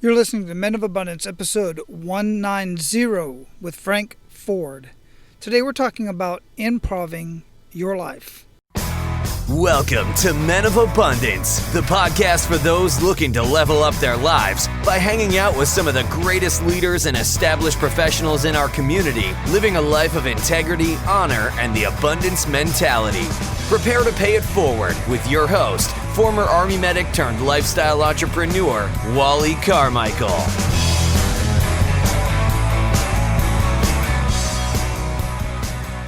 You're listening to Men of Abundance, episode 190 with Frank Ford. Today we're talking about improving your life. Welcome to Men of Abundance, the podcast for those looking to level up their lives by hanging out with some of the greatest leaders and established professionals in our community, living a life of integrity, honor, and the abundance mentality. Prepare to pay it forward with your host, former Army medic turned lifestyle entrepreneur, Wally Carmichael.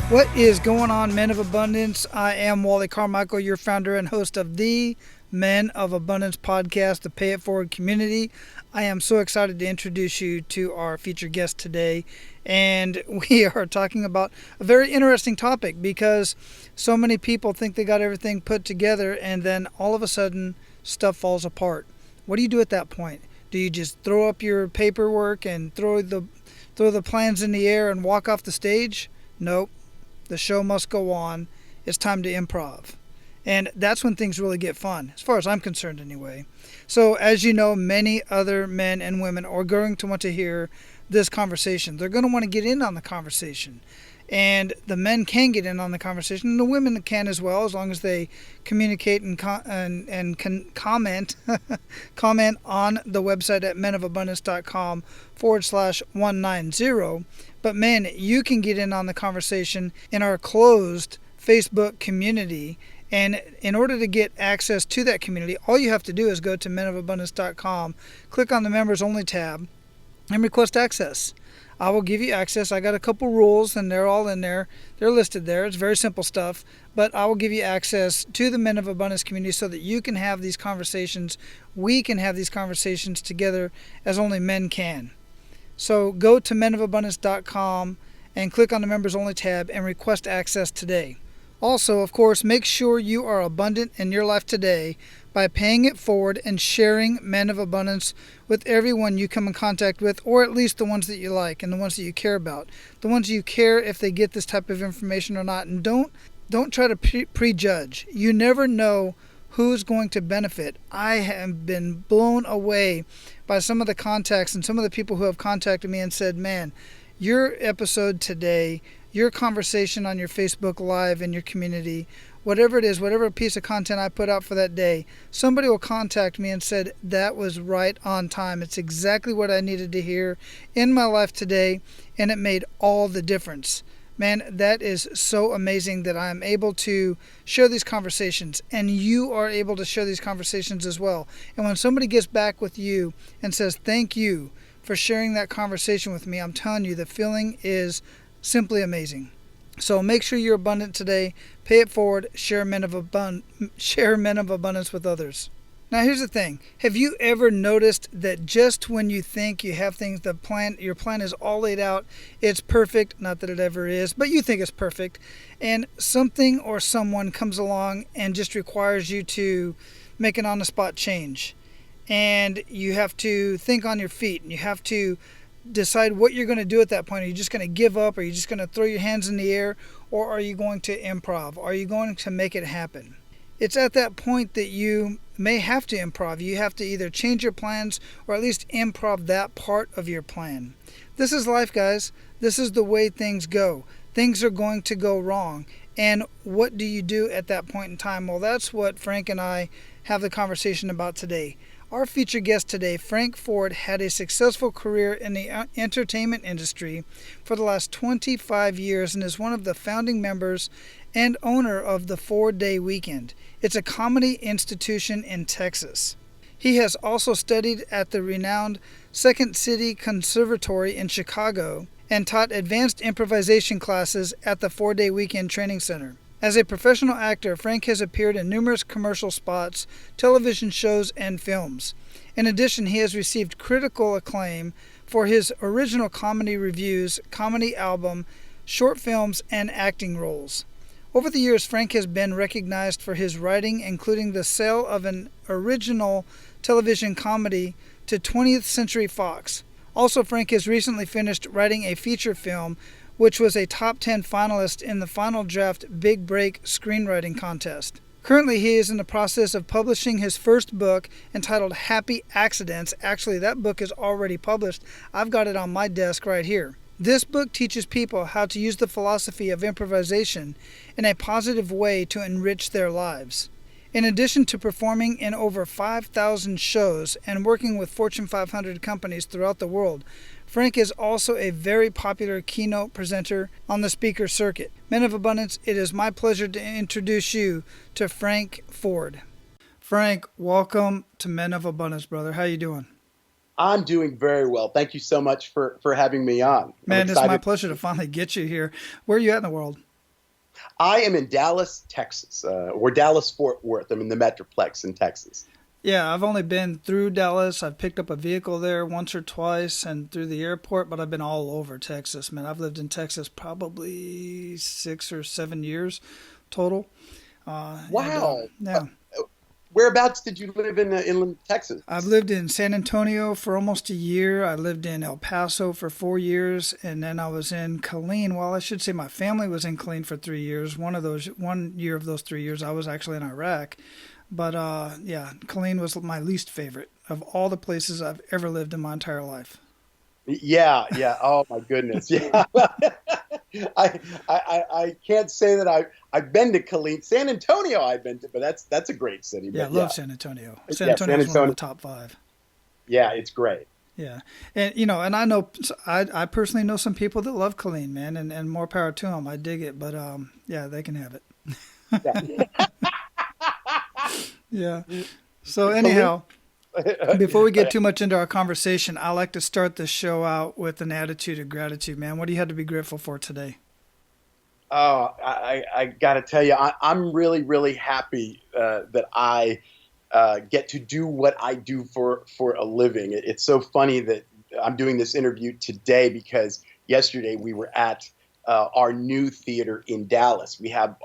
What is going on, Men of Abundance? I am Wally Carmichael, your founder and host of the Men of Abundance podcast, the Pay It Forward community. I am so excited to introduce you to our featured guest today. And we are talking about a very interesting topic because so many people think they got everything put together and then all of a sudden stuff falls apart. What do you do at that point? Do you just throw up your paperwork and throw the plans in the air and walk off the stage? Nope. The show must go on. It's time to improv. And that's when things really get fun, as far as I'm concerned anyway. So as you know, many other men and women are going to want to hear this conversation. They're going to want to get in on the conversation. And the men can get in on the conversation, and the women can as well, as long as they communicate and can comment comment on the website at menofabundance.com/190. But men, you can get in on the conversation in our closed Facebook community. And in order to get access to that community, all you have to do is go to menofabundance.com, click on the members only tab, and request access. I will give you access. I got a couple rules, and they're all in there. They're listed there. It's very simple stuff. But I will give you access to the Men of Abundance community so that you can have these conversations. We can have these conversations together as only men can. So go to menofabundance.com and click on the members only tab and request access today. Also, of course, make sure you are abundant in your life today by paying it forward and sharing Men of Abundance with everyone you come in contact with, or at least the ones that you like and the ones that you care about. The ones you care if they get this type of information or not. And don't try to prejudge. You never know who's going to benefit. I have been blown away by some of the contacts and some of the people who have contacted me and said, man, your episode today, your conversation on your Facebook Live in your community, whatever it is, whatever piece of content I put out for that day, somebody will contact me and said, that was right on time. It's exactly what I needed to hear in my life today, and it made all the difference. Man, that is so amazing that I'm able to share these conversations, and you are able to share these conversations as well. And when somebody gets back with you and says, thank you for sharing that conversation with me, I'm telling you, the feeling is simply amazing. So make sure you're abundant today. Pay it forward. Share Men of Abundance with others. Now here's the thing. Have you ever noticed that just when you think you have things, your plan is all laid out, it's perfect, not that it ever is, but you think it's perfect, and something or someone comes along and just requires you to make an on-the-spot change. And you have to think on your feet, and you have to decide what you're going to do at that point. Are you just going to give up? Are you just going to throw your hands in the air? Or are you going to improv? Are you going to make it happen? It's at that point that you may have to improv. You have to either change your plans or at least improv that part of your plan. This is life, guys. This is the way things go. Things are going to go wrong. And what do you do at that point in time? Well, that's what Frank and I have the conversation about today. Our featured guest today, Frank Ford, had a successful career in the entertainment industry for the last 25 years and is one of the founding members and owner of the 4-Day Weekend. It's a comedy institution in Texas. He has also studied at the renowned Second City Conservatory in Chicago and taught advanced improvisation classes at the 4-Day Weekend Training Center. As a professional actor, Frank has appeared in numerous commercial spots, television shows, and films. In addition, he has received critical acclaim for his original comedy revues, comedy album, short films, and acting roles. Over the years, Frank has been recognized for his writing, including the sale of an original television comedy to 20th Century Fox. Also, Frank has recently finished writing a feature film which was a top 10 finalist in the Final Draft Big Break screenwriting contest. Currently, he is in the process of publishing his first book entitled Happy Accidents. Actually, that book is already published. I've got it on my desk right here. This book teaches people how to use the philosophy of improvisation in a positive way to enrich their lives. In addition to performing in over 5,000 shows and working with Fortune 500 companies throughout the world, Frank is also a very popular keynote presenter on the speaker circuit. Men of Abundance, it is my pleasure to introduce you to Frank Ford. Frank, welcome to Men of Abundance, brother. How you doing? I'm doing very well. Thank you so much for having me on. Man, it's my pleasure to finally get you here. Where are you at in the world? I am in Dallas, Texas, or Dallas-Fort Worth. I'm in the Metroplex in Texas. Yeah, I've only been through Dallas. I've picked up a vehicle there once or twice and through the airport, but I've been all over Texas, man. I've lived in Texas probably 6 or 7 years total. Wow. Yeah. Whereabouts did you live in Texas? I've lived in San Antonio for almost a year. I lived in El Paso for 4 years, and then I was in Killeen. Well, I should say my family was in Killeen for 3 years. 1 year of those 3 years, I was actually in Iraq. But yeah, Killeen was my least favorite of all the places I've ever lived in my entire life. Yeah. Oh my goodness. Yeah. I can't say that I've been to Killeen. San Antonio I've been to, but that's a great city. Yeah, I love San Antonio. San Antonio is one of the top 5. Yeah, it's great. Yeah. And and I know I personally know some people that love Killeen, man, and more power to them. I dig it, but yeah, they can have it. Yeah. Yeah. So anyhow, before we get too much into our conversation, I like to start the show out with an attitude of gratitude, man. What do you have to be grateful for today? Oh, I got to tell you, I'm really, really happy that I get to do what I do for a living. It's so funny that I'm doing this interview today because yesterday we were at our new theater in Dallas. We have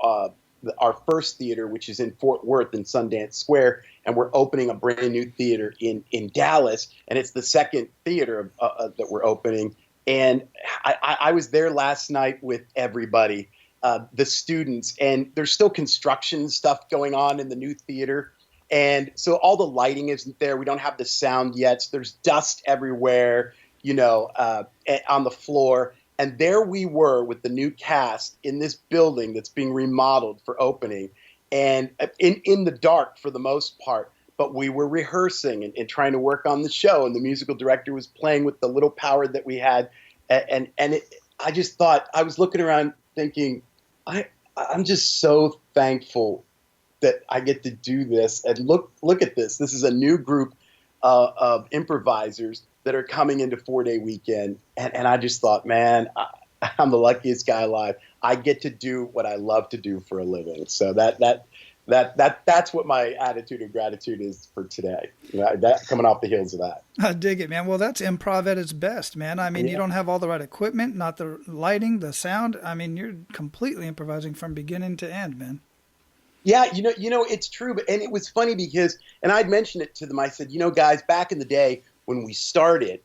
our first theater, which is in Fort Worth in Sundance Square, and we're opening a brand new theater in Dallas, and it's the second theater that we're opening. And I was there last night with everybody, the students, and there's still construction stuff going on in the new theater. And so all the lighting isn't there. We don't have the sound yet. So there's dust everywhere, on the floor. And there we were with the new cast in this building that's being remodeled for opening, and in the dark for the most part. But we were rehearsing and trying to work on the show, and the musical director was playing with the little power that we had. I just thought, I was looking around thinking, I'm just so thankful that I get to do this. And look at this. This is a new group of improvisers that are coming into 4-day weekend. And I just thought, man, I'm the luckiest guy alive. I get to do what I love to do for a living. So that's what my attitude of gratitude is for today. That coming off the heels of that. I dig it, man. Well, that's improv at its best, man. I mean, You don't have all the right equipment, not the lighting, the sound. I mean, you're completely improvising from beginning to end, man. Yeah, it's true. And it was funny because, and I'd mentioned it to them. I said, guys, back in the day when we started,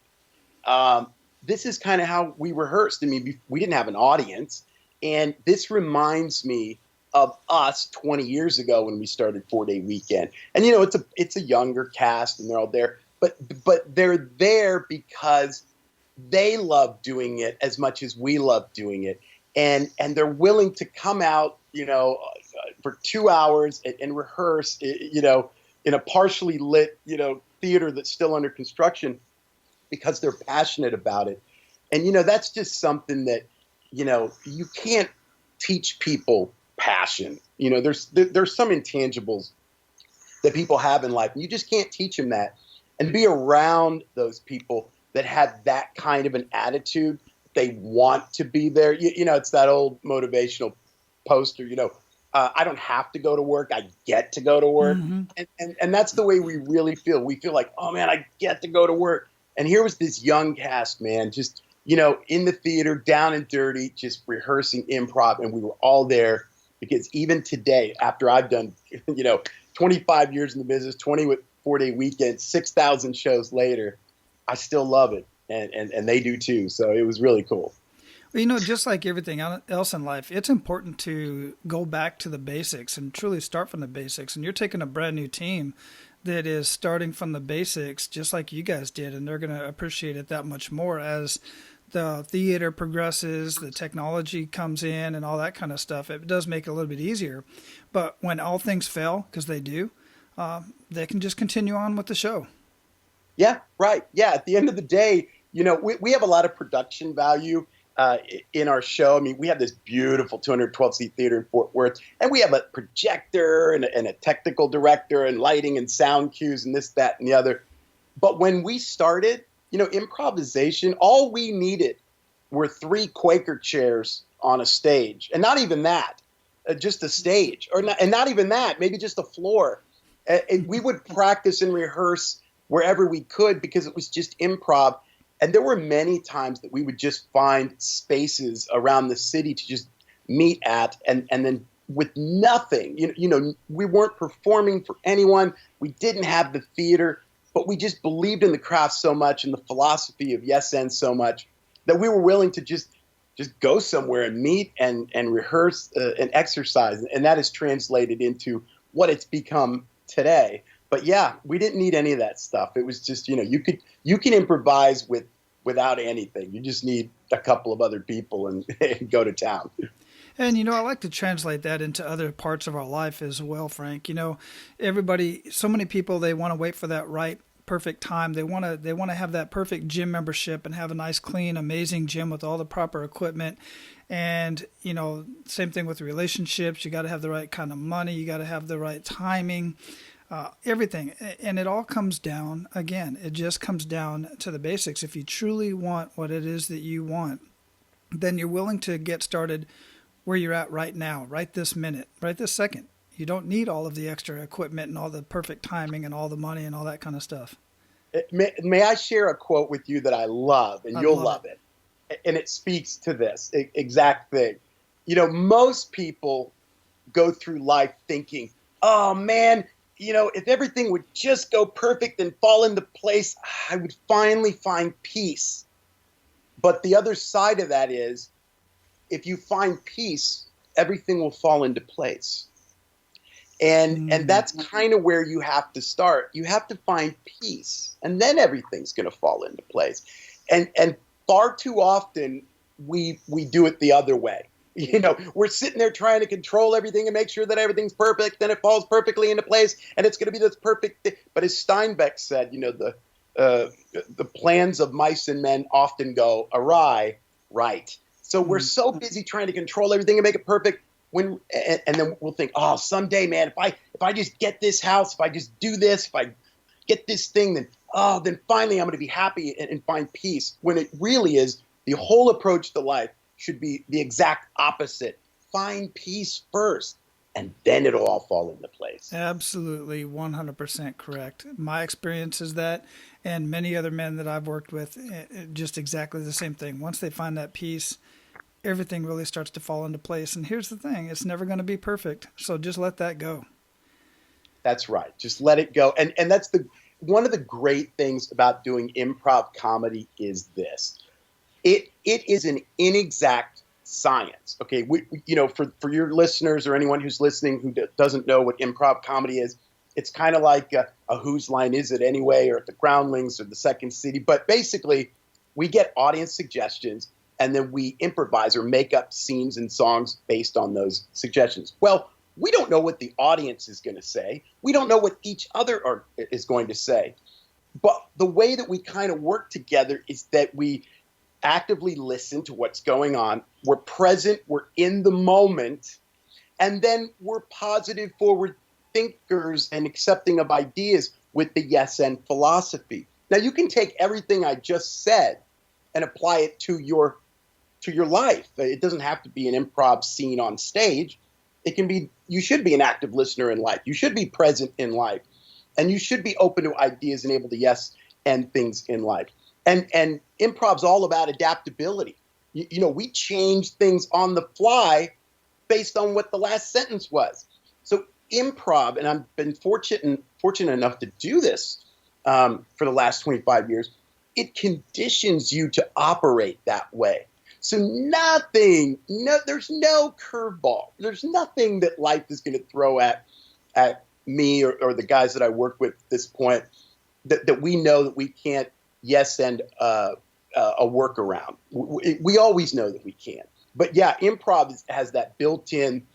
this is kind of how we rehearsed. I mean, we didn't have an audience. And this reminds me of us 20 years ago when we started 4-day weekend. And, it's a younger cast and they're all there. But they're there because they love doing it as much as we love doing it. And they're willing to come out, for 2 hours and rehearse, in a partially lit, theater that's still under construction because they're passionate about it. And, that's just something that, you can't teach people passion. There's some intangibles that people have in life, and you just can't teach them that. And be around those people that have that kind of an attitude, they want to be there. It's that old motivational poster, I don't have to go to work. I get to go to work. Mm-hmm. And that's the way we really feel. We feel like, oh man, I get to go to work. And here was this young cast, man, just, in the theater, down and dirty, just rehearsing improv. And we were all there because even today, after I've done, 25 years in the business, 20 with 4-day weekends, 6,000 shows later, I still love it. And they do too. So it was really cool. Well, just like everything else in life, it's important to go back to the basics and truly start from the basics. And you're taking a brand new team that is starting from the basics, just like you guys did, and they're going to appreciate it that much more as the theater progresses, the technology comes in, and all that kind of stuff. It does make it a little bit easier. But when all things fail, because they do, they can just continue on with the show. Yeah, right. Yeah, at the end of the day, we have a lot of production value in our show. I mean, we have this beautiful 212-seat theater in Fort Worth, and we have a projector and a technical director and lighting and sound cues and this, that, and the other. But when we started, improvisation, all we needed were 3 Quaker chairs on a stage, and not even that, just a stage, and not even that, maybe just a floor. And we would practice and rehearse wherever we could because it was just improv. And there were many times that we would just find spaces around the city to just meet at, and then with nothing, we weren't performing for anyone. We didn't have the theater, but we just believed in the craft so much and the philosophy of Yes and so much that we were willing to just go somewhere and meet and rehearse and exercise. And that has translated into what it's become today. But yeah, we didn't need any of that stuff. It was just, you can improvise without anything. You just need a couple of other people and go to town. And, I like to translate that into other parts of our life as well, Frank. Everybody, so many people, they want to wait for that right, perfect time. They want to have that perfect gym membership and have a nice, clean, amazing gym with all the proper equipment. And, same thing with relationships. You got to have the right kind of money. You got to have the right timing. Everything. And it all comes down, again, it just comes down to the basics. If you truly want what it is that you want, then you're willing to get started where you're at right now, right this minute, right this second. You don't need all of the extra equipment and all the perfect timing and all the money and all that kind of stuff. May I share a quote with you that I love, and you'll love it. And it speaks to this exact thing. Most people go through life thinking, oh, man, if everything would just go perfect and fall into place, I would finally find peace. But the other side of that is, if you find peace, everything will fall into place. And that's kind of where you have to start. You have to find peace, and then everything's going to fall into place. And far too often, we do it the other way. We're sitting there trying to control everything and make sure that everything's perfect, then it falls perfectly into place, and it's going to be this perfect thing. But as Steinbeck said, the plans of mice and men often go awry, right? So we're so busy trying to control everything and make it perfect, and then we'll think, oh, someday, man, if I just get this house, if I just do this, if I get this thing, then finally I'm going to be happy and find peace. When it really is, the whole approach to life should be the exact opposite. Find peace first, and then it'll all fall into place. Absolutely, 100% correct. My experience is that, and many other men that I've worked with, just exactly the same thing. Once they find that peace, everything really starts to fall into place. And here's the thing, it's never going to be perfect, so just let that go. That's right. Just let it go. And that's one of the great things about doing improv comedy is this. It is an inexact science. Okay, for your listeners or anyone who's listening who doesn't know what improv comedy is, it's kind of like a Whose Line Is It Anyway, or at the Groundlings or the Second City. But basically, we get audience suggestions, and then we improvise or make up scenes and songs based on those suggestions. Well, we don't know what the audience is going to say. We don't know what each other is going to say. But the way that we kind of work together is that we actively listen to what's going on. We're present. We're in the moment. And then we're positive, forward thinkers and accepting of ideas with the yes and philosophy. Now, you can take everything I just said and apply it to your life. It doesn't have to be an improv scene on stage. It can be, you should be an active listener in life. You should be present in life. And you should be open to ideas and able to yes and things in life. And improv's all about adaptability. We change things on the fly based on what the last sentence was. So improv, and I've been fortunate enough to do this for the last 25 years, it conditions you to operate that way. So there's no curveball. There's nothing that life is going to throw at me or the guys that I work with at this point that we know that we can't and a workaround. We always know that we can. But yeah, improv has that built-in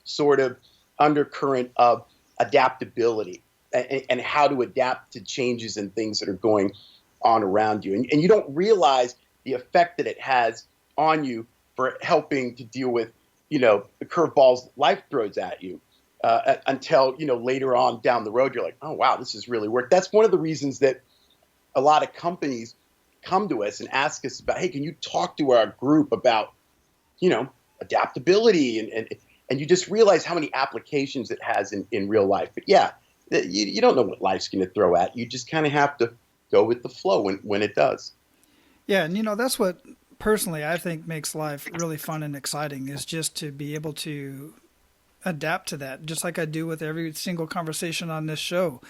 sort of undercurrent of adaptability and how to adapt to changes and things that are going on around you. And you don't realize the effect that it has on you for helping to deal with, the curveballs life throws at you until, later on down the road, you're like, oh, wow, this has really worked. That's one of the reasons that a lot in come to us and ask us about, hey, can you talk to our group about, adaptability and you just realize how many applications it has in real life. But yeah, you don't know what life's going to throw at you. You just kind of have to go with the flow when it does. Yeah, and that's what personally I think makes life really fun and exciting is just to be able to adapt to that, just like I do with every single conversation on this show.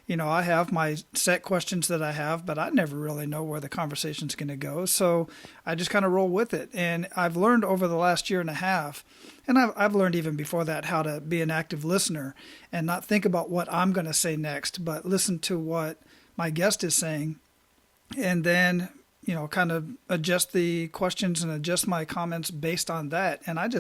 I have my set questions that I have, but I never really know where the conversation's going to go. So I just kind of roll with it. And I've learned over the last year and a half, and I've learned even before that, how to be an active listener and not think about what I'm going to say next, but listen to what my guest is saying. And then, kind of adjust the questions and adjust my comments based on that. And I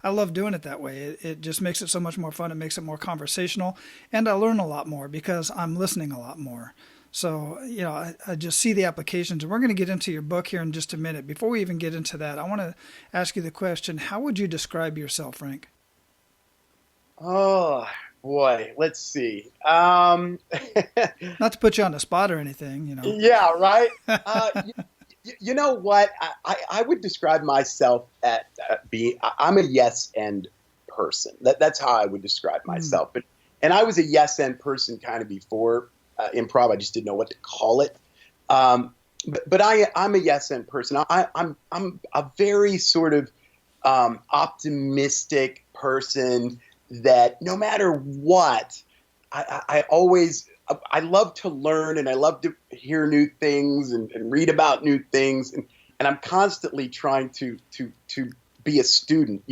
love doing it that way. It just makes it so much more fun. It makes it more conversational. And I learn a lot more because I'm listening a lot more. So, I just see the applications. And we're going to get into your book here in just a minute. Before we even get into that, I want to ask you the question, how would you describe yourself, Frank? Oh, boy, let's see. Not to put you on the spot or anything, Yeah, right. You know what? I would describe myself at I'm a yes and person. That's how I would describe myself. And I was a yes and person kind of before improv. I just didn't know what to call it. But I'm a yes and person. I'm a very sort of optimistic person that no matter what, I love to learn and I love to hear new things and read about new things. And I'm constantly trying to be a student.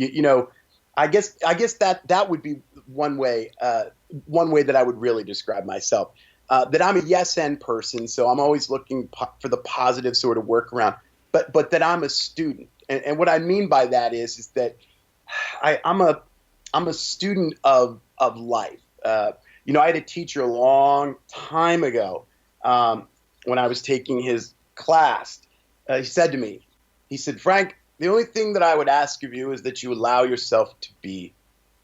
I guess that would be one way that I would really describe myself, that I'm a yes and person. So I'm always looking for the positive sort of workaround, but that I'm a student. And what I mean by that is that I'm a student of life. I had a teacher a long time ago when I was taking his class. He said to me, Frank, the only thing that I would ask of you is that you allow yourself to be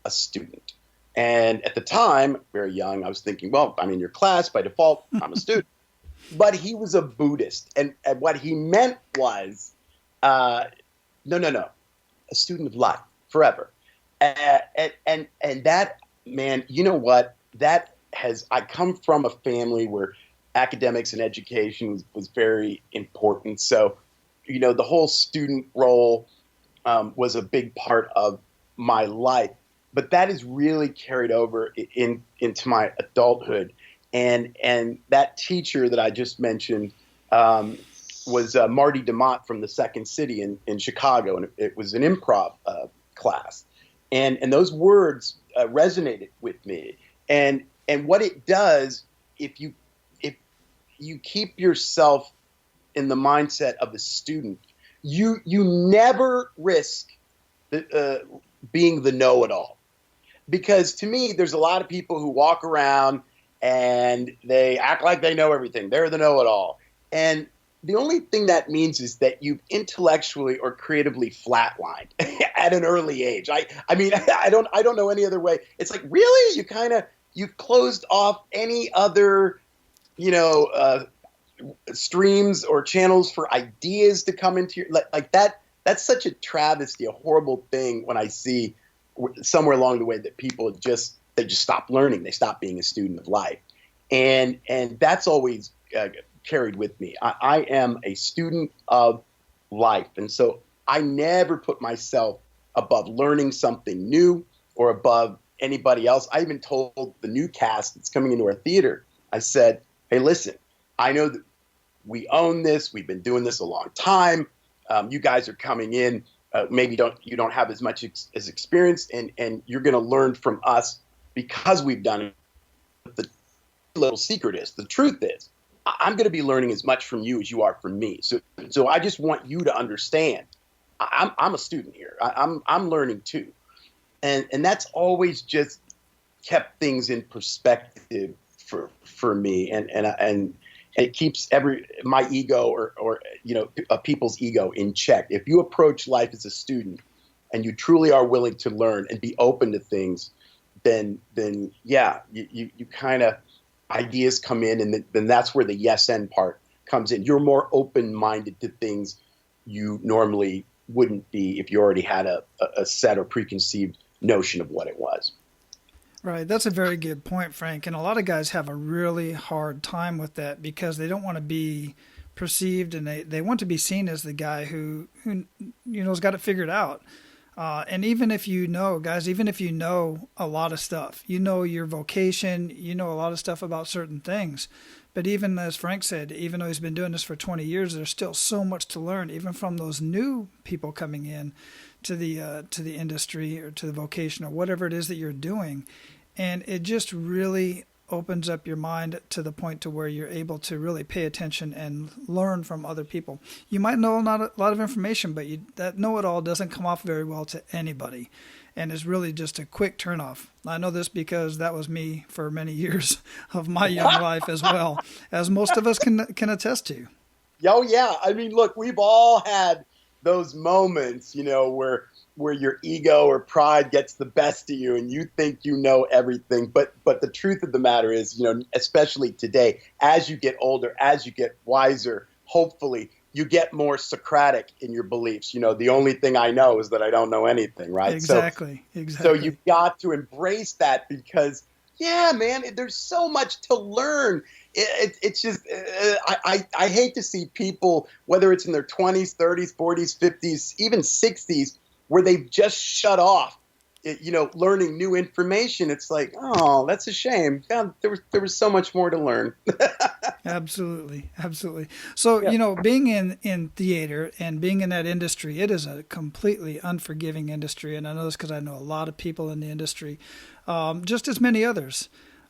a student. And at the time, very young, I was thinking, well, I'm in your class. By default, I'm a student. But he was a Buddhist. And what he meant was, no, a student of life forever. And that, man, you know what? I come from a family where academics and education was very important. So, the whole student role was a big part of my life. But that is really carried over into my adulthood. And that teacher that I just mentioned was Marty DeMott from the Second City in Chicago. And it was an improv class. And those words resonated with me. And what it does, if you keep yourself in the mindset of a student, you never risk being the know-it-all. Because to me, there's a lot of people who walk around and they act like they know everything. They're the know-it-all. And the only thing that means is that you've intellectually or creatively flatlined at an early age. I mean, I don't know any other way. It's like, really? You've closed off any other, streams or channels for ideas to come into your like that. That's such a travesty, a horrible thing when I see somewhere along the way that people just stop learning. They stop being a student of life. And that's always carried with me. I am a student of life. And so I never put myself above learning something new or above anybody else. I even told the new cast that's coming into our theater, I said, hey, listen, I know that we own this. We've been doing this a long time. you guys are coming in, maybe you don't have as much as experience, and you're going to learn from us because we've done it. The little secret is, the truth is, I'm going to be learning as much from you as you are from me. So I just want you to understand, I'm a student here. I'm learning too, and that's always just kept things in perspective for me, and it keeps my ego or people's ego in check. If you approach life as a student and you truly are willing to learn and be open to things, then yeah, you kind of, ideas come in, and then that's where the yes and part comes in. You're more open-minded to things you normally wouldn't be if you already had a set or preconceived notion of what it was. Right. That's a very good point, Frank. And a lot of guys have a really hard time with that because they don't want to be perceived, and they want to be seen as the guy who has got it figured out. And even if guys, even if you know a lot of stuff, you know your vocation, you know a lot of stuff about certain things. But even as Frank said, even though he's been doing this for 20 years, there's still so much to learn, even from those new people coming in to the industry or to the vocation or whatever it is that you're doing. And it just really opens up your mind to the point to where you're able to really pay attention and learn from other people. You might know not a lot of information, but that know-it-all doesn't come off very well to anybody, and is really just a quick turnoff. I know this because that was me for many years of my young life, as well as most of us can attest to. Oh yeah, I mean, look, we've all had those moments, where your ego or pride gets the best of you and you think you know everything. But the truth of the matter is, especially today, as you get older, as you get wiser, hopefully you get more Socratic in your beliefs. The only thing I know is that I don't know anything, right? Exactly. So you've got to embrace that because, yeah, man, there's so much to learn. It's just, I hate to see people, whether it's in their 20s, 30s, 40s, 50s, even 60s, where they've just shut off, learning new information. It's like, oh, that's a shame. God, there was so much more to learn. Absolutely. So, yeah. Being in theater and being in that industry, it is a completely unforgiving industry. And I know this because I know a lot of people in the industry, just as many others.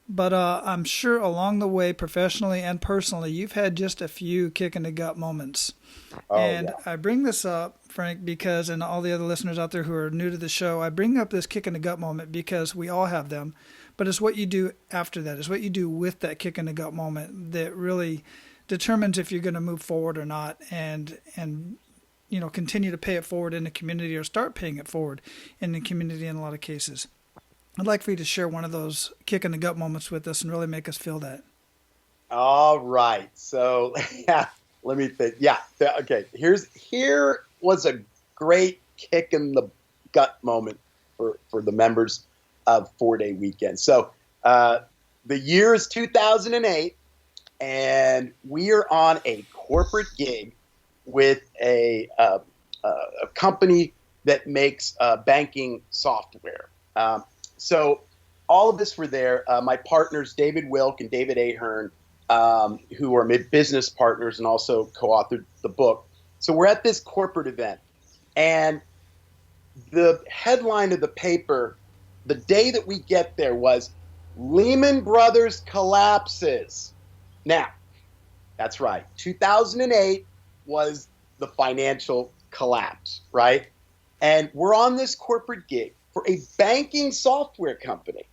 But I'm sure along the way, professionally and personally, you've had just a few kick in the gut moments. Oh, and yeah. I bring this up, Frank, because, and all the other listeners out there who are new to the show, I bring up this kick in the gut moment because we all have them. But it's what you do after that. It's what you do with that kick in the gut moment that really determines if you're going to move forward or not, and continue to pay it forward in the community or start paying it forward in the community in a lot of cases. I'd like for you to share one of those kick in the gut moments with us and really make us feel that. All right. So, yeah, let me think. Yeah. Okay. Here was a great kick in the gut moment for the members of 4-Day Weekend. So, the year is 2008, and we are on a corporate gig with a company that makes banking software. So all of us were there. My partners, David Wilk and David Ahern, who are business partners and also co-authored the book. So we're at this corporate event, and the headline of the paper the day that we get there was Lehman Brothers collapses. Now, that's right. 2008 was the financial collapse, right? And we're on this corporate gig for a banking software company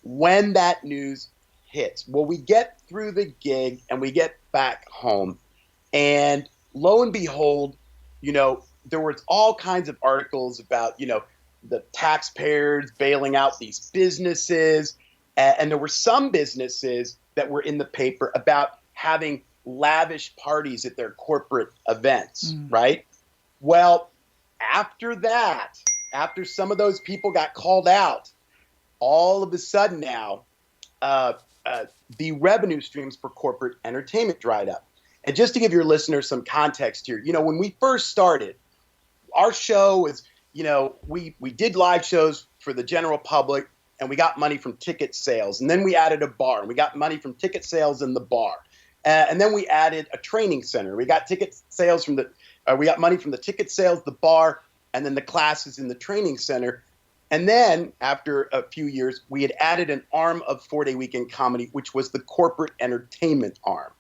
when that news hits. Well, we get through the gig and we get back home, and lo and behold, there was all kinds of articles about, the taxpayers bailing out these businesses. And there were some businesses that were in the paper about having lavish parties at their corporate events, right? Well, after that, after some of those people got called out, all of a sudden now, the revenue streams for corporate entertainment dried up. And just to give your listeners some context here, when we first started, our show was, we did live shows for the general public, and we got money from ticket sales. And then we added a bar, and we got money from ticket sales in the bar. And then we added a training center. We got we got money from the ticket sales, the bar, and then the classes in the training center. And then after a few years, we had added an arm of 4-Day Weekend Comedy, which was the corporate entertainment arm.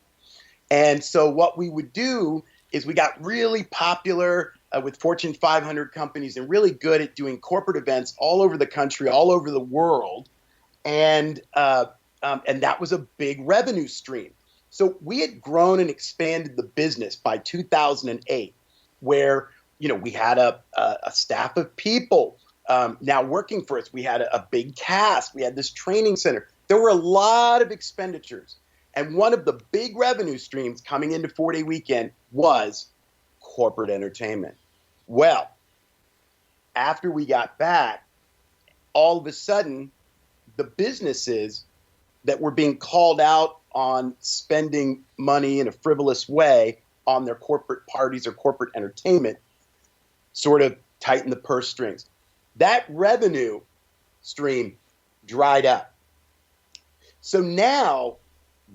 And so what we would do is we got really popular with Fortune 500 companies and really good at doing corporate events all over the country, all over the world. And that was a big revenue stream. So we had grown and expanded the business by 2008, where, we had a staff of people now working for us. We had a big cast. We had this training center. There were a lot of expenditures. And one of the big revenue streams coming into 4-Day Weekend was corporate entertainment. Well, after we got back, all of a sudden, the businesses that were being called out on spending money in a frivolous way on their corporate parties or corporate entertainment sort of tightened the purse strings. That revenue stream dried up. So now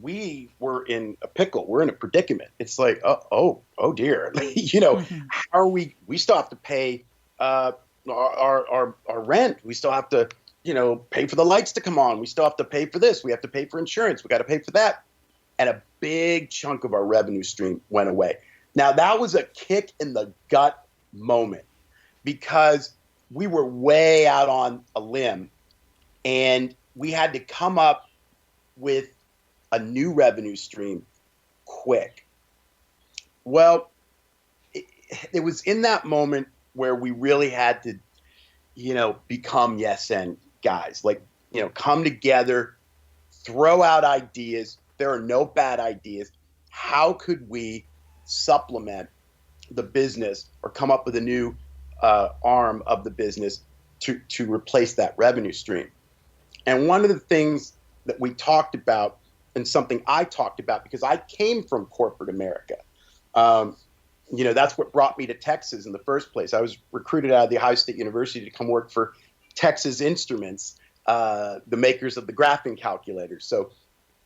we were in a pickle. We're in a predicament. It's like, oh dear. How are we still have to pay our rent. We still have to, pay for the lights to come on. We still have to pay for this. We have to pay for insurance. We got to pay for that. And a big chunk of our revenue stream went away. Now, that was a kick in the gut moment because we were way out on a limb and we had to come up with a new revenue stream quick. Well, it was in that moment where we really had to, become yes and guys, come together, throw out ideas. There are no bad ideas. How could we supplement the business or come up with a new arm of the business to replace that revenue stream? And one of the things that we talked about, and something I talked about because I came from corporate America, that's what brought me to Texas in the first place. I was recruited out of the Ohio State University to come work for Texas Instruments, the makers of the graphing calculator. So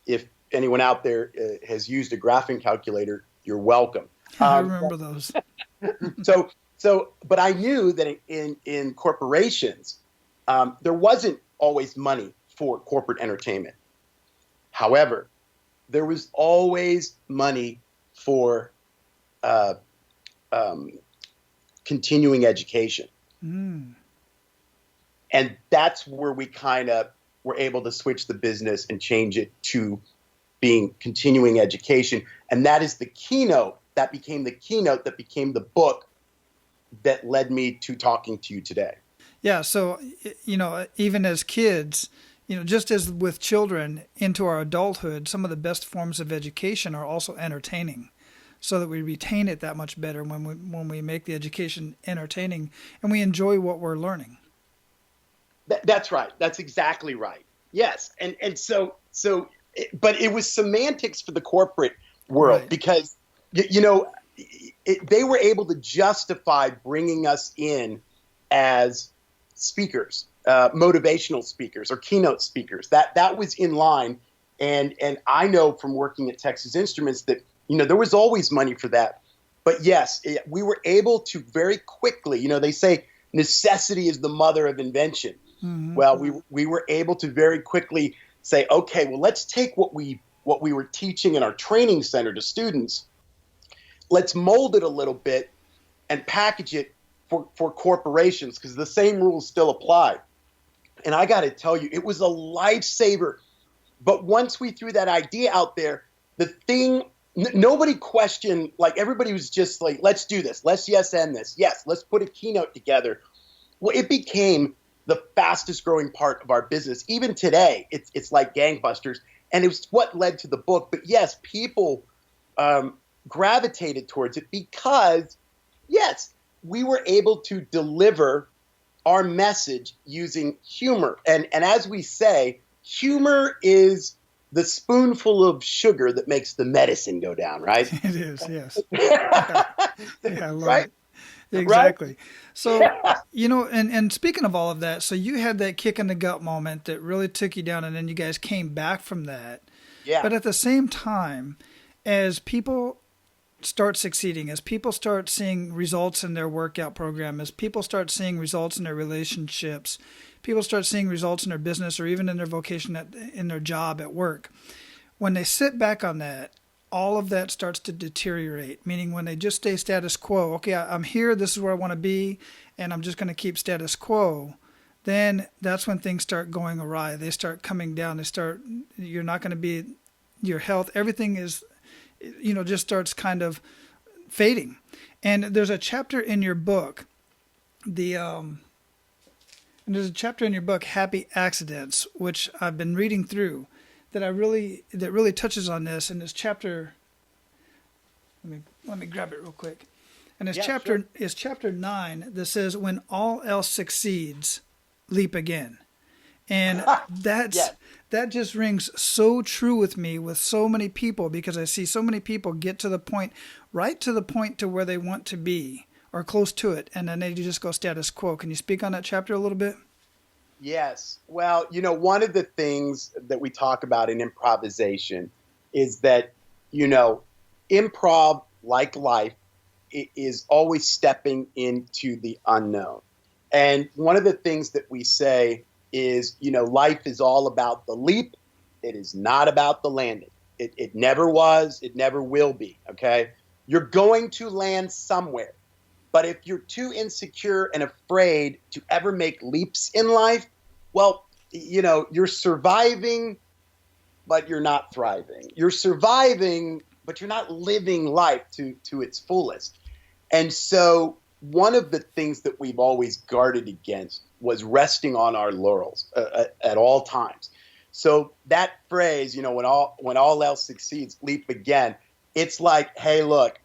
if anyone out there has used a graphing calculator, you're welcome. I remember those. But I knew that in corporations, there wasn't always money for corporate entertainment. However, there was always money for continuing education. And that's where we kind of were able to switch the business and change it to being continuing education. And that is the keynote. That became the keynote that became the book that led me to talking to you today. Yeah. So, even as kids, just as with children into our adulthood, some of the best forms of education are also entertaining, so that we retain it that much better when we make the education entertaining and we enjoy what we're learning. That's right. That's exactly right. Yes. And so, but it was semantics for the corporate world, right? Because, they were able to justify bringing us in as speakers, motivational speakers or keynote speakers. That was in line. And I know from working at Texas Instruments that, there was always money for that. But yes, we were able to very quickly, they say necessity is the mother of invention. Mm-hmm. Well, we were able to very quickly say, okay, well, let's take what we were teaching in our training center to students. Let's mold it a little bit and package it for corporations because the same rules still apply. And I got to tell you, it was a lifesaver. But once we threw that idea out there, nobody questioned, everybody was just like, let's do this. Let's yes and this. Yes, let's put a keynote together. Well, it became the fastest growing part of our business. Even today, it's like gangbusters. And it was what led to the book. But yes, people gravitated towards it because, yes, we were able to deliver our message using humor. And as we say, humor is the spoonful of sugar that makes the medicine go down, right? It is, yes. Yeah, I love right? it. Exactly. Right? So, and speaking of all of that, so you had that kick in the gut moment that really took you down, and then you guys came back from that. Yeah. But at the same time, as people start succeeding, as people start seeing results in their workout program, as people start seeing results in their relationships, people start seeing results in their business or even in their vocation, in their job at work, when they sit back on that, all of that starts to deteriorate, meaning when they just stay status quo, okay, I'm here, this is where I want to be, and I'm just going to keep status quo, then that's when things start going awry. They start coming down. You're not going to be, your health, everything is, just starts kind of fading. And there's a chapter in your book, Happy Accidents, which I've been reading through, that really touches on this. And this chapter, let me grab it real quick. And it's chapter 9 that says, "When all else succeeds, leap again." And that just rings so true with me with so many people, because I see so many people get to the point to where they want to be or close to it, and then they just go status quo. Can you speak on that chapter a little bit? Yes. Well, one of the things that we talk about in improvisation is that, improv, like life, is always stepping into the unknown. And one of the things that we say is, life is all about the leap. It is not about the landing. It never was. It never will be. Okay. You're going to land somewhere. But if you're too insecure and afraid to ever make leaps in life, well, you're surviving, but you're not thriving. You're surviving, but you're not living life to its fullest. And so one of the things that we've always guarded against was resting on our laurels at all times. So that phrase, when all else succeeds, leap again. It's like, hey, look,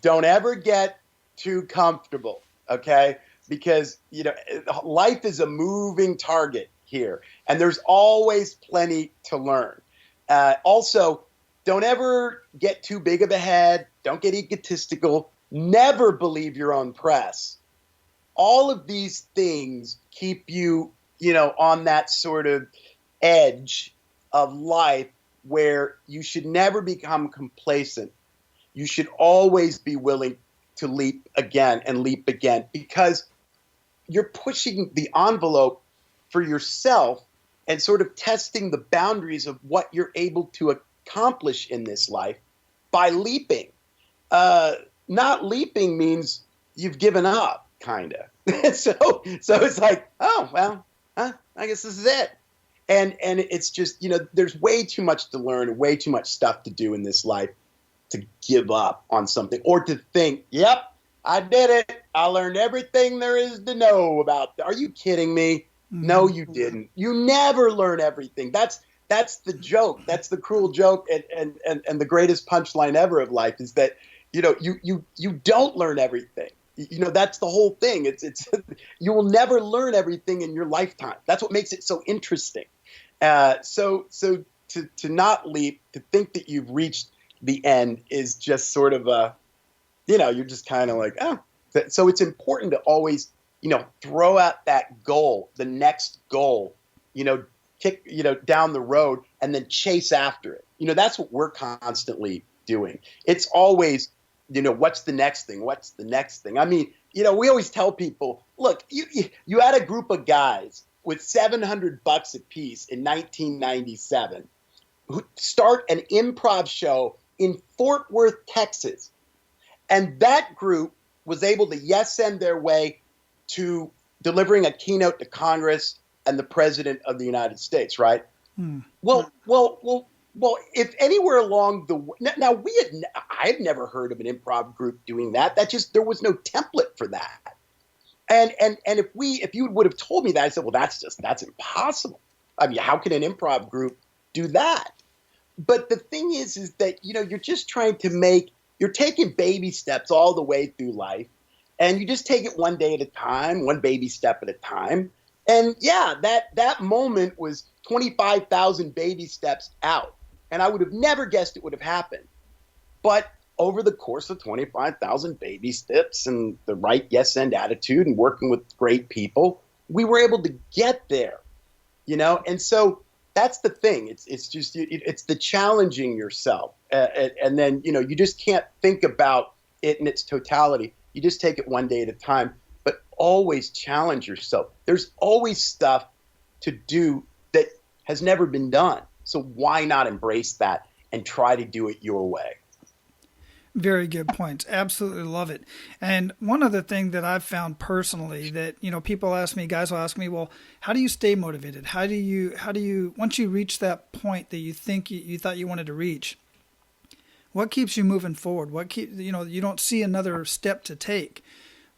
don't ever get too comfortable, okay? Because, life is a moving target here, and there's always plenty to learn. Also, don't ever get too big of a head. Don't get egotistical. Never believe your own press. All of these things keep you, on that sort of edge of life where you should never become complacent. You should always be willing to leap again and leap again, because you're pushing the envelope for yourself and sort of testing the boundaries of what you're able to accomplish in this life by leaping. Not leaping means you've given up, kind of. so it's like, oh, well, I guess this is it. And it's just, there's way too much to learn, way too much stuff to do in this life to give up on something, or to think, yep, I did it. I learned everything there is to know about. Are you kidding me? Mm-hmm. No, you didn't. You never learn everything. That's the joke. That's the cruel joke. And the greatest punchline ever of life is that, you don't learn everything. That's the whole thing. It's you will never learn everything in your lifetime. That's what makes it so interesting. So to not leap, to think that you've reached the end is just sort of you're just kind of like, oh. So it's important to always, throw out that goal, the next goal, kick, down the road, and then chase after it. That's what we're constantly doing. It's always, what's the next thing? What's the next thing? I mean, we always tell people, look, you had a group of guys with $700 a piece in 1997 who start an improv show in Fort Worth, Texas. And that group was able to yes-end their way to delivering a keynote to Congress and the President of the United States, right? Hmm. Well, if anywhere along the way, now I had never heard of an improv group doing that. There was no template for that. And if you would have told me that, I said, well, that's impossible. I mean, how can an improv group do that? But the thing is that, you're just trying to you're taking baby steps all the way through life, and you just take it one day at a time, one baby step at a time. And yeah, that moment was 25,000 baby steps out. And I would have never guessed it would have happened. But over the course of 25,000 baby steps and the right yes-and attitude and working with great people, we were able to get there, And so that's the thing. It's just, it's the challenging yourself. And then, you just can't think about it in its totality. You just take it one day at a time, but always challenge yourself. There's always stuff to do that has never been done. So why not embrace that and try to do it your way? Very good points. Absolutely love it. And one other thing that I've found personally that, people ask me, guys will ask me, well, how do you stay motivated? How do you, once you reach that point that you think you thought you wanted to reach, what keeps you moving forward? You don't see another step to take.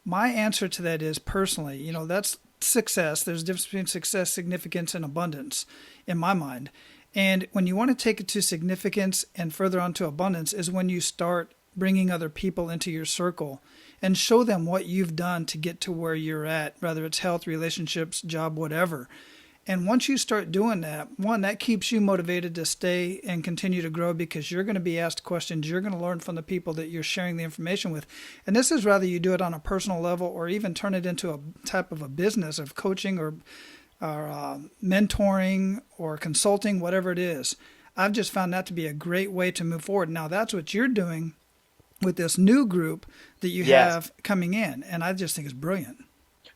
My answer to that is personally, that's success. There's a difference between success, significance, and abundance in my mind. And when you want to take it to significance and further on to abundance is when you start bringing other people into your circle and show them what you've done to get to where you're at, whether it's health, relationships, job, whatever. And once you start doing that, one, that keeps you motivated to stay and continue to grow because you're going to be asked questions. You're going to learn from the people that you're sharing the information with. And this is whether you do it on a personal level or even turn it into a type of a business of coaching or mentoring or consulting, whatever it is. I've just found that to be a great way to move forward. Now, that's what you're doing with this new group that you have coming in. And I just think it's brilliant.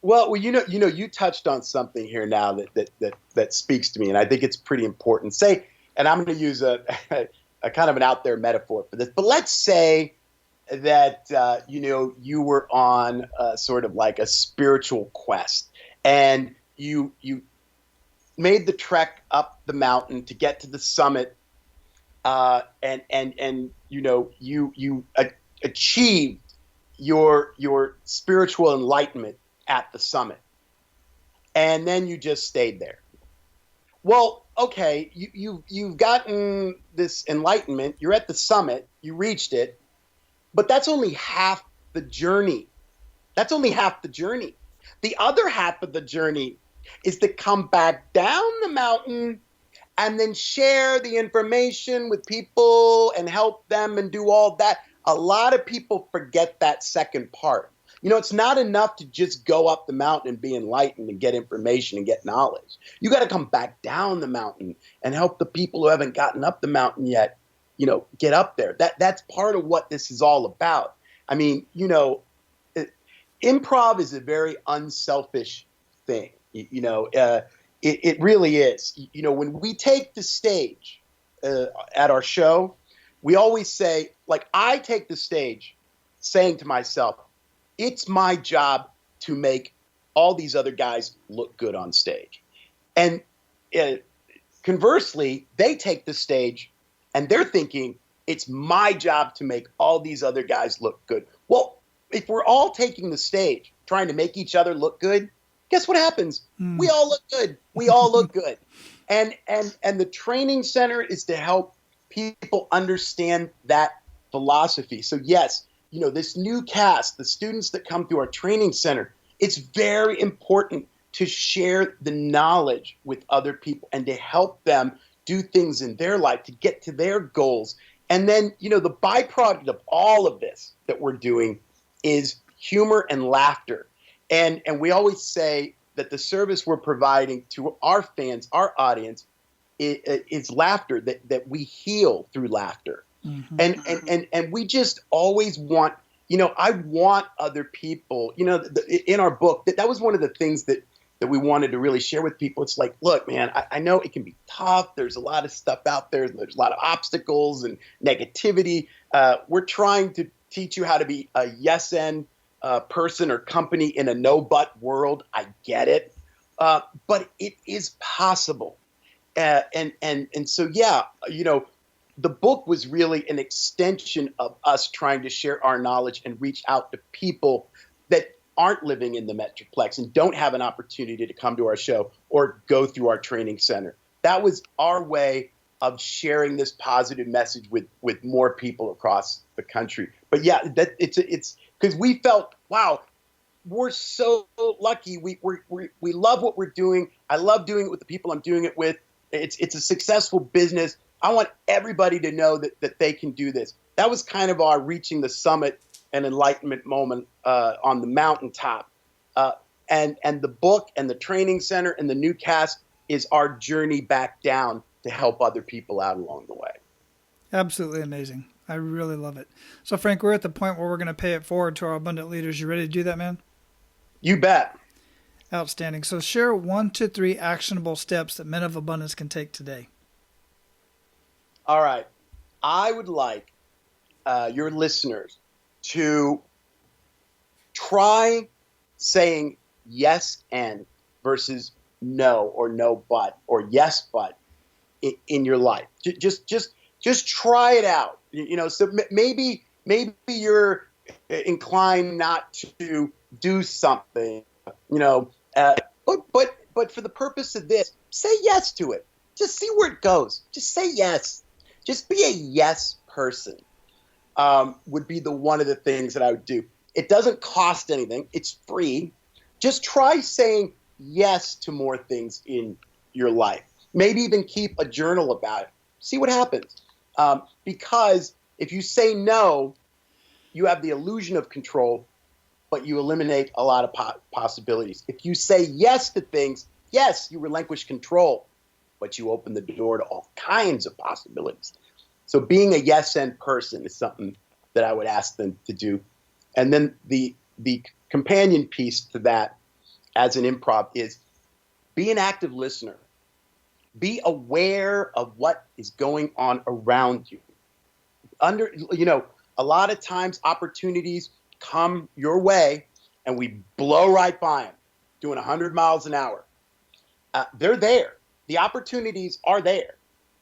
Well, you touched on something here now that speaks to me, and I think it's pretty important. And I'm going to use a kind of an out there metaphor for this, but let's say that you were on sort of like a spiritual quest, and you made the trek up the mountain to get to the summit, and you achieved your spiritual enlightenment at the summit, and then you just stayed there. Well, okay, you've gotten this enlightenment. You're at the summit. You reached it, but that's only half the journey. That's only half the journey. The other half of the journey is to come back down the mountain and then share the information with people and help them and do all that. A lot of people forget that second part. It's not enough to just go up the mountain and be enlightened and get information and get knowledge. You got to come back down the mountain and help the people who haven't gotten up the mountain yet, get up there. That's part of what this is all about. I mean, improv is a very unselfish thing. It really is. When we take the stage at our show, we always say, like, I take the stage saying to myself, it's my job to make all these other guys look good on stage. And conversely, they take the stage and they're thinking, it's my job to make all these other guys look good. Well, if we're all taking the stage trying to make each other look good, guess what happens? We all look good. We all look good. And the training center is to help people understand that philosophy. So yes, this new cast, the students that come through our training center, it's very important to share the knowledge with other people and to help them do things in their life to get to their goals. And then, the byproduct of all of this that we're doing is humor and laughter. And we always say that the service we're providing to our fans, our audience, is laughter, that we heal through laughter. Mm-hmm. And we just always want, I want other people, in our book, that was one of the things that we wanted to really share with people. It's like, look, man, I know it can be tough. There's a lot of stuff out there. There's a lot of obstacles and negativity. We're trying to teach you how to be a yes-and person or company in a no-but world. I get it. But it is possible. And so, yeah, the book was really an extension of us trying to share our knowledge and reach out to people that aren't living in the Metroplex and don't have an opportunity to come to our show or go through our training center. That was our way of sharing this positive message with more people across the country. But yeah, it's because we felt, wow, we're so lucky. We love what we're doing. I love doing it with the people I'm doing it with. It's a successful business. I want everybody to know that they can do this. That was kind of our reaching the summit and enlightenment moment on the mountaintop. And the book and the training center and the new cast is our journey back down to help other people out along the way. Absolutely amazing. I really love it. So, Frank, we're at the point where we're going to pay it forward to our abundant leaders. You ready to do that, man? You bet. Outstanding. So, share 1 to 3 actionable steps that men of abundance can take today. All right. I would like your listeners to try saying yes and versus no or no but or yes but in your life. Just try it out. So maybe you're inclined not to do something. But for the purpose of this, say yes to it. Just see where it goes. Just say yes. Just be a yes person. Would be one of the things that I would do. It doesn't cost anything. It's free. Just try saying yes to more things in your life. Maybe even keep a journal about it. See what happens. Because if you say no, you have the illusion of control, but you eliminate a lot of possibilities. If you say yes to things, yes, you relinquish control, but you open the door to all kinds of possibilities. So being a yes and person is something that I would ask them to do. And then the companion piece to that as an improv is be an active listener. Be aware of what is going on around you. A lot of times opportunities come your way and we blow right by them, doing 100 miles an hour. They're there. The opportunities are there.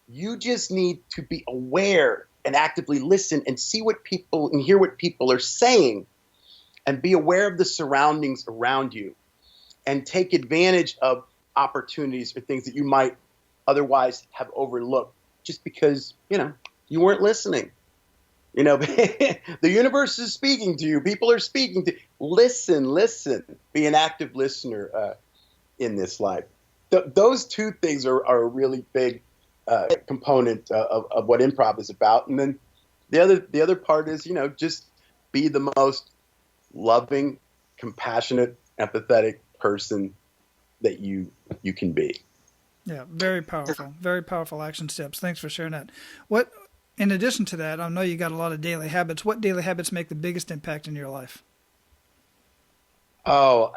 You just need to be aware and actively listen and see what people and hear what people are saying and be aware of the surroundings around you and take advantage of opportunities or things that you might otherwise have overlooked just because, you weren't listening. The universe is speaking to you. People are speaking to you. Listen. Be an active listener in this life. Those two things are a really big component of what improv is about. And then the other part is, just be the most loving, compassionate, empathetic person that you can be. Yeah, very powerful action steps. Thanks for sharing that. In addition to that, I know you got a lot of daily habits. What daily habits make the biggest impact in your life? Oh,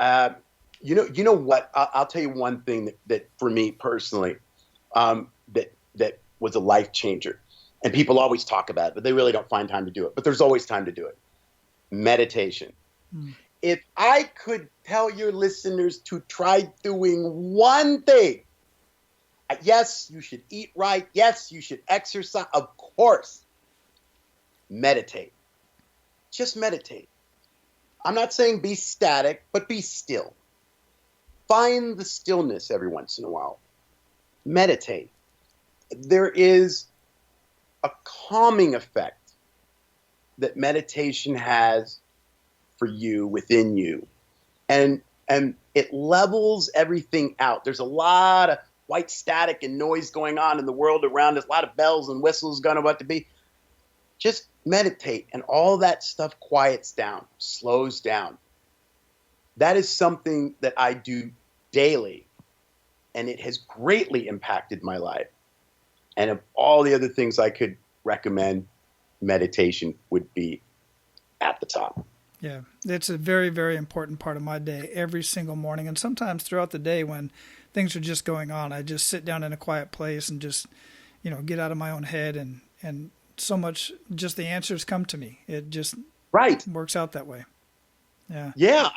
you know what? I'll tell you one thing that for me personally, that was a life changer. And people always talk about it, but they really don't find time to do it. But there's always time to do it. Meditation. If I could tell your listeners to try doing one thing, yes, you should eat right. Yes, you should exercise. Of course. Meditate. Just meditate. I'm not saying be static, but be still. Find the stillness every once in a while. Meditate. There is a calming effect that meditation has for you, within you. And it levels everything out. There's a lot of white static and noise going on in the world around us, a lot of bells and whistles going about to be. Just meditate and all that stuff quiets down, slows down. That is something that I do daily, and it has greatly impacted my life. And of all the other things I could recommend, meditation would be at the top. Yeah, it's a very, very important part of my day every single morning. And sometimes throughout the day when things are just going on, I just sit down in a quiet place and just, get out of my own head. And so much, just the answers come to me. It just works out that way. Yeah. Yeah.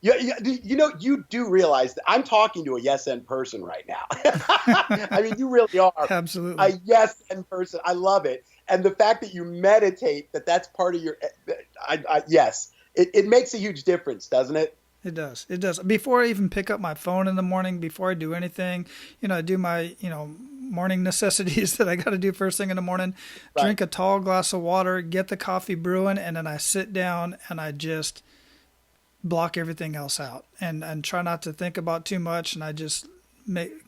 You do realize that I'm talking to a yes and person right now. I mean, you really are. Absolutely. A yes and person. I love it. And the fact that you meditate, that's part of your, yes. It makes a huge difference, doesn't it? It does. It does. Before I even pick up my phone in the morning, before I do anything, I do my, morning necessities that I got to do first thing in the morning, drink a tall glass of water, get the coffee brewing, and then I sit down and I just block everything else out and try not to think about too much. And I just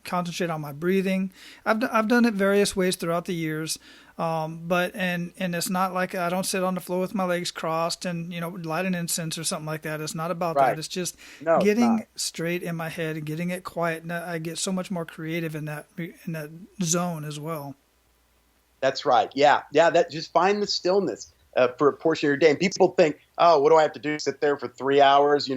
concentrate on my breathing. I've done it various ways throughout the years. But it's not like I don't sit on the floor with my legs crossed and, light an incense or something like that. It's not about that. It's just getting straight in my head and getting it quiet. And I get so much more creative in that zone as well. That's right. Yeah. Yeah. That just find the stillness for a portion of your day. And people think, oh, what do I have to do? Sit there for 3 hours,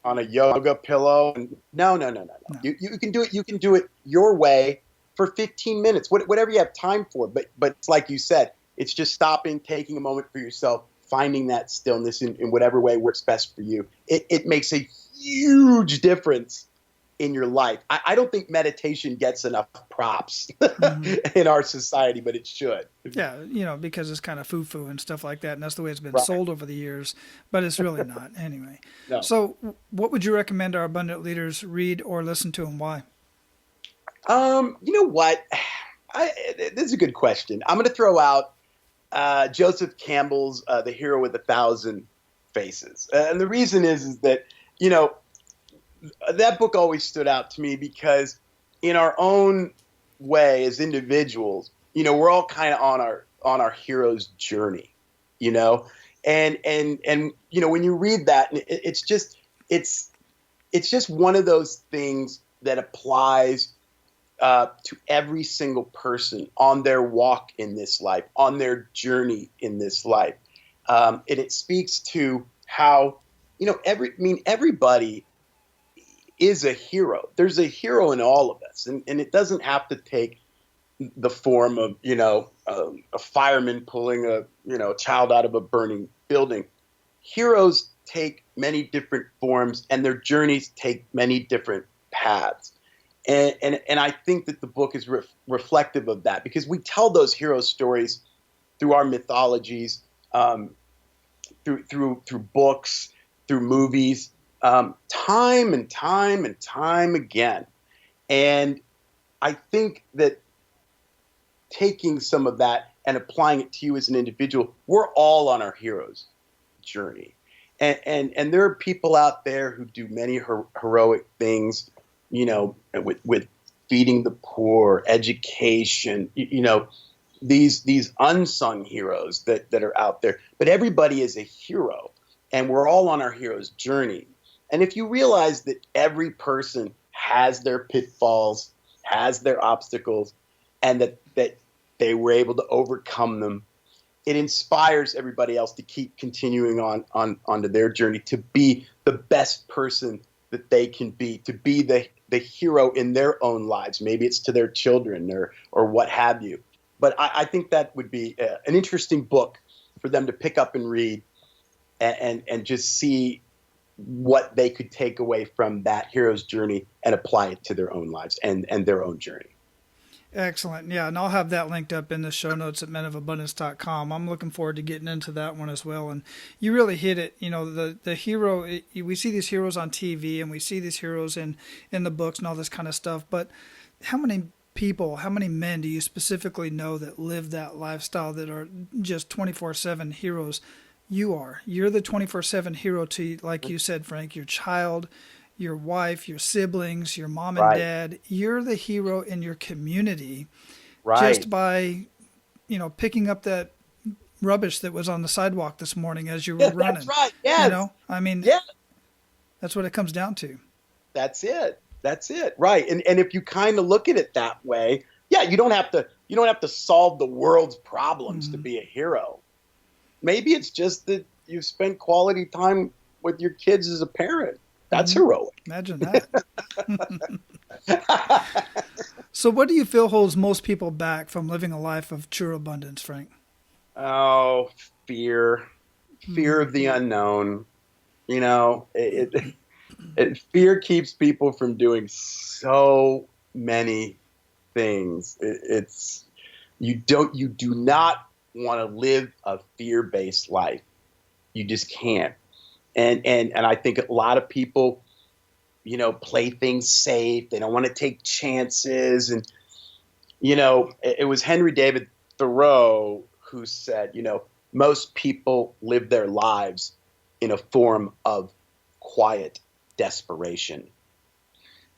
on a yoga pillow? And no. No. You can do it. You can do it your way for 15 minutes, whatever you have time for. But it's like you said, it's just stopping, taking a moment for yourself, finding that stillness in whatever way works best for you. It makes a huge difference in your life. I don't think meditation gets enough props in our society, but it should. Yeah, because it's kind of foo-foo and stuff like that, and that's the way it's been Right. sold over the years, but it's really not anyway. No. So what would you recommend our abundant leaders read or listen to, and why? You know what? This is a good question. I'm going to throw out Joseph Campbell's The Hero with 1,000 Faces. And the reason is that, that book always stood out to me because in our own way as individuals, we're all kind of on our hero's journey, and when you read that, it's just one of those things that applies to every single person on their walk in this life, on their journey in this life. And it speaks to how, everybody is a hero. There's a hero in all of us. And it doesn't have to take the form of, a fireman pulling a child out of a burning building. Heroes take many different forms, and their journeys take many different paths. And I think that the book is reflective of that, because we tell those hero stories through our mythologies, through books, through movies, time and time again. And I think that taking some of that and applying it to you as an individual, we're all on our hero's journey. And there are people out there who do many heroic things, with feeding the poor, education, these unsung heroes that are out there. But everybody is a hero, and we're all on our hero's journey. And if you realize that every person has their pitfalls, has their obstacles, and that they were able to overcome them, it inspires everybody else to keep continuing onto their journey, to be the best person that they can be, to be the hero in their own lives. Maybe it's to their children or what have you. But I think that would be an interesting book for them to pick up and read, and just see what they could take away from that hero's journey and apply it to their own lives and their own journey. Excellent. Yeah, and I'll have that linked up in the show notes at menofabundance.com. I'm looking forward to getting into that one as well. And you really hit it. The hero, we see these heroes on TV, and we see these heroes in the books and all this kind of stuff. But how many men do you specifically know that live that lifestyle, that are just 24/7 heroes? You're the 24/7 hero to, like you said, Frank, your child, your wife, your siblings, your mom and dad. You're the hero in your community, just by, picking up that rubbish that was on the sidewalk this morning as you were running. That's right. Yes. That's what it comes down to. That's it. Right. And if you kind of look at it that way, you don't have to solve the world's problems to be a hero. Maybe it's just that you've spent quality time with your kids as a parent. That's heroic. Imagine that. So what do you feel holds most people back from living a life of true abundance, Frank? Oh, fear of the unknown. Fear keeps people from doing so many things. You do not want to live a fear-based life. You just can't. And I think a lot of people, play things safe. They don't want to take chances. And, it was Henry David Thoreau who said, most people live their lives in a form of quiet desperation.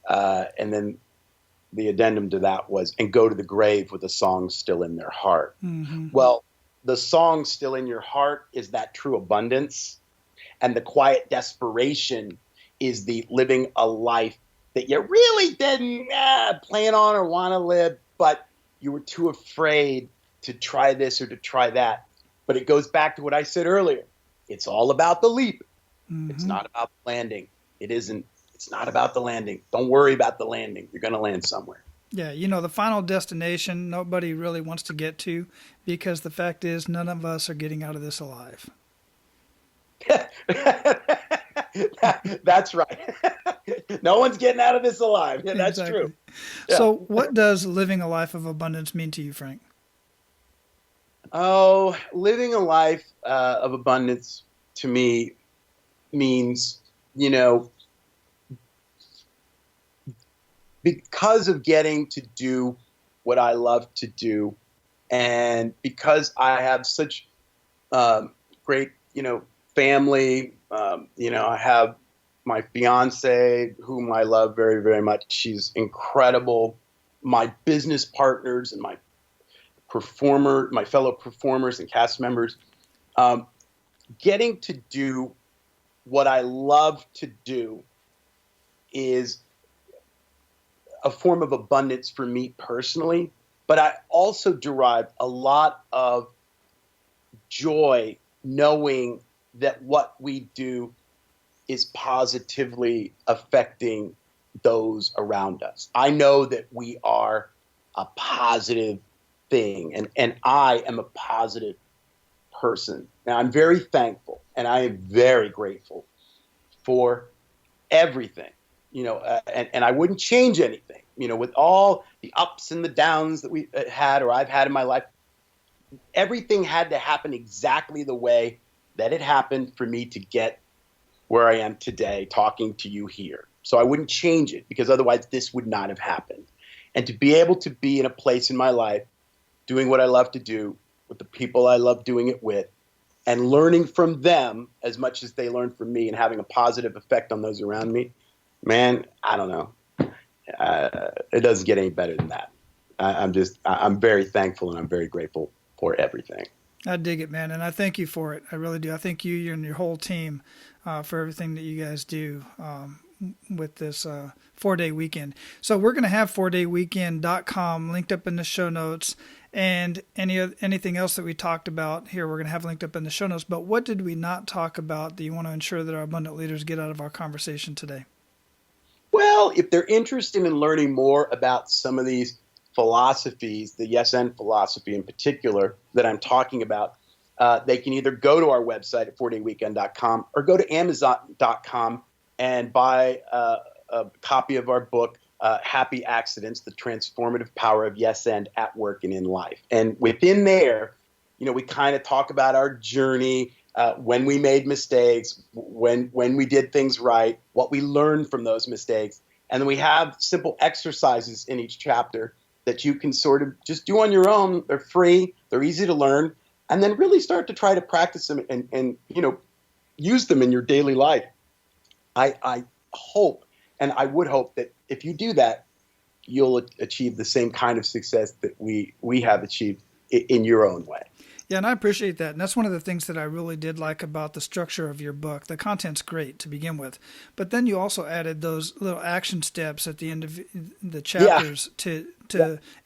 And then the addendum to that was, and go to the grave with a song still in their heart. Mm-hmm. Well, the song still in your heart is that true abundance. And the quiet desperation is the living a life that you really didn't plan on or want to live, but you were too afraid to try this or to try that. But it goes back to what I said earlier. It's all about the leap. It's not about the landing. It isn't. It's not about the landing. Don't worry about the landing. You're going to land somewhere. Yeah, the final destination nobody really wants to get to, because the fact is none of us are getting out of this alive. That's right. No one's getting out of this alive. Yeah, that's Exactly. true. Yeah. So what does living a life of abundance mean to you, Frank? Oh, living a life of abundance to me means, because of getting to do what I love to do, and because I have such great, family, I have my fiance, whom I love very, very much. She's incredible. My business partners and my fellow performers and cast members, getting to do what I love to do is a form of abundance for me personally, but I also derive a lot of joy knowing that what we do is positively affecting those around us. I know that we are a positive thing, and I am a positive person. Now, I'm very thankful and I am very grateful for everything, and I wouldn't change anything, with all the ups and the downs that we had or I've had in my life. Everything had to happen exactly the way that it happened for me to get where I am today, talking to you here. So I wouldn't change it, because otherwise this would not have happened. And to be able to be in a place in my life doing what I love to do with the people I love doing it with, and learning from them as much as they learn from me, and having a positive effect on those around me, man, I don't know. It doesn't get any better than that. I'm very thankful and I'm very grateful for everything. I dig it, man, and I thank you for it. I really do. I thank you and your whole team for everything that you guys do with this 4-day weekend. So we're going to have 4dayweekend.com linked up in the show notes, and anything else that we talked about here we're going to have linked up in the show notes. But what did we not talk about that you want to ensure that our abundant leaders get out of our conversation today? Well, if they're interested in learning more about some of these philosophies, the yes and philosophy in particular that I'm talking about, they can either go to our website at 4dayweekend.com or go to amazon.com and buy a copy of our book, Happy Accidents, The Transformative Power of Yes and at Work and in Life. And within there, we kind of talk about our journey, when we made mistakes, when we did things right, what we learned from those mistakes. And then we have simple exercises in each chapter that you can sort of just do on your own. They're free, they're easy to learn, and then really start to try to practice them and use them in your daily life. I hope, and I would hope, that if you do that, you'll achieve the same kind of success that we have achieved in your own way. Yeah, and I appreciate that. And that's one of the things that I really did like about the structure of your book. The content's great to begin with, but then you also added those little action steps at the end of the chapters to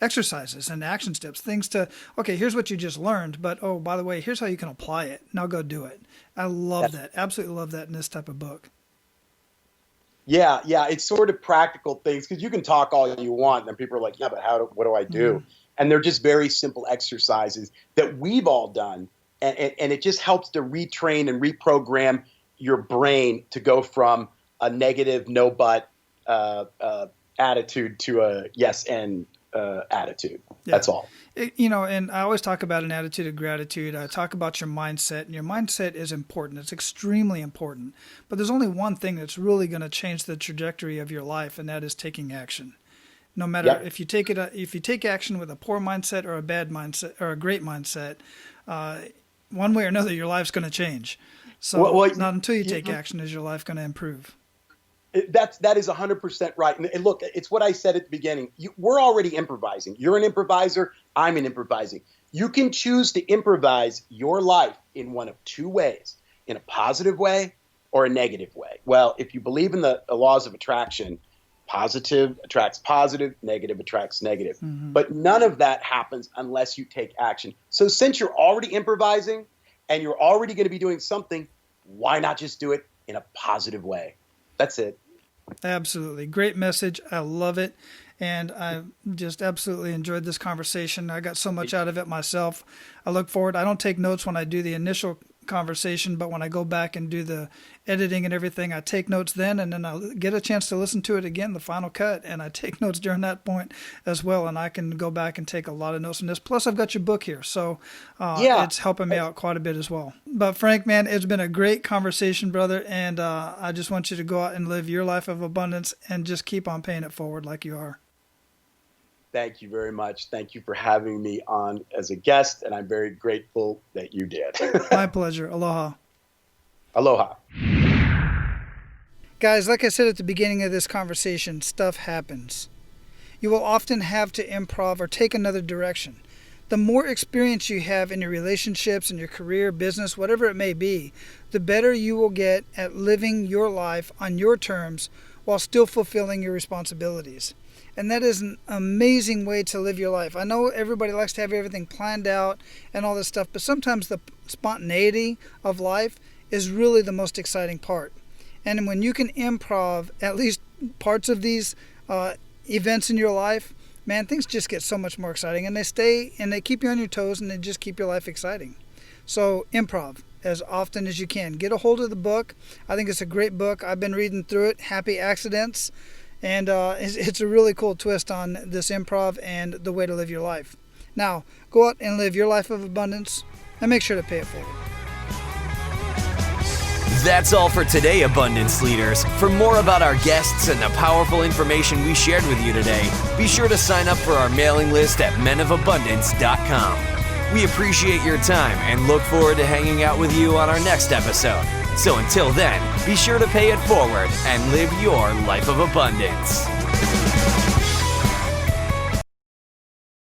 exercises and action steps, things to, okay, here's what you just learned, but oh, by the way, here's how you can apply it. Now go do it. I love that. Absolutely love that in this type of book. Yeah, it's sort of practical things, because you can talk all you want, and then people are like, yeah, but what do I do? And they're just very simple exercises that we've all done, and it just helps to retrain and reprogram your brain to go from a negative no but attitude to a yes and attitude. Yeah. That's all. And I always talk about an attitude of gratitude. I talk about your mindset, and your mindset is important. It's extremely important. But there's only one thing that's really going to change the trajectory of your life, and that is taking action. No matter if you take action with a poor mindset or a bad mindset or a great mindset, one way or another, your life's going to change. So not until you take action is your life going to improve. That is 100% right. And look, it's what I said at the beginning. We're already improvising. You're an improviser. I'm an improvising. You can choose to improvise your life in one of two ways, in a positive way or a negative way. Well, if you believe in the laws of attraction, Positive attracts positive, negative attracts negative. Mm-hmm. But none of that happens unless you take action. So since you're already improvising and you're already going to be doing something, why not just do it in a positive way? That's it. Absolutely. Great message. I love it. And I just absolutely enjoyed this conversation. I got so much out of it myself. I look forward. I don't take notes when I do the initial conversation, but when I go back and do the editing and everything, I take notes then, and then I'll get a chance to listen to it again, the final cut, and I take notes during that point as well, and I can go back and take a lot of notes on this. Plus, I've got your book here, so it's helping me out quite a bit as well. But Frank, man, it's been a great conversation, brother, and I just want you to go out and live your life of abundance and just keep on paying it forward like you are. Thank you very much. Thank you for having me on as a guest, and I'm very grateful that you did. My pleasure. Aloha. Aloha. Guys, like I said at the beginning of this conversation, stuff happens. You will often have to improv or take another direction. The more experience you have in your relationships, in your career, business, whatever it may be, the better you will get at living your life on your terms while still fulfilling your responsibilities. And that is an amazing way to live your life. I know everybody likes to have everything planned out and all this stuff, but sometimes the spontaneity of life is really the most exciting part. And when you can improv at least parts of these events in your life, man, things just get so much more exciting. And they keep you on your toes, and they just keep your life exciting. So improv as often as you can. Get a hold of the book. I think it's a great book. I've been reading through it, Happy Accidents. And it's a really cool twist on this improv and the way to live your life. Now, go out and live your life of abundance and make sure to pay it forward. That's all for today, Abundance Leaders. For more about our guests and the powerful information we shared with you today, be sure to sign up for our mailing list at menofabundance.com. We appreciate your time and look forward to hanging out with you on our next episode. So until then, be sure to pay it forward and live your life of abundance.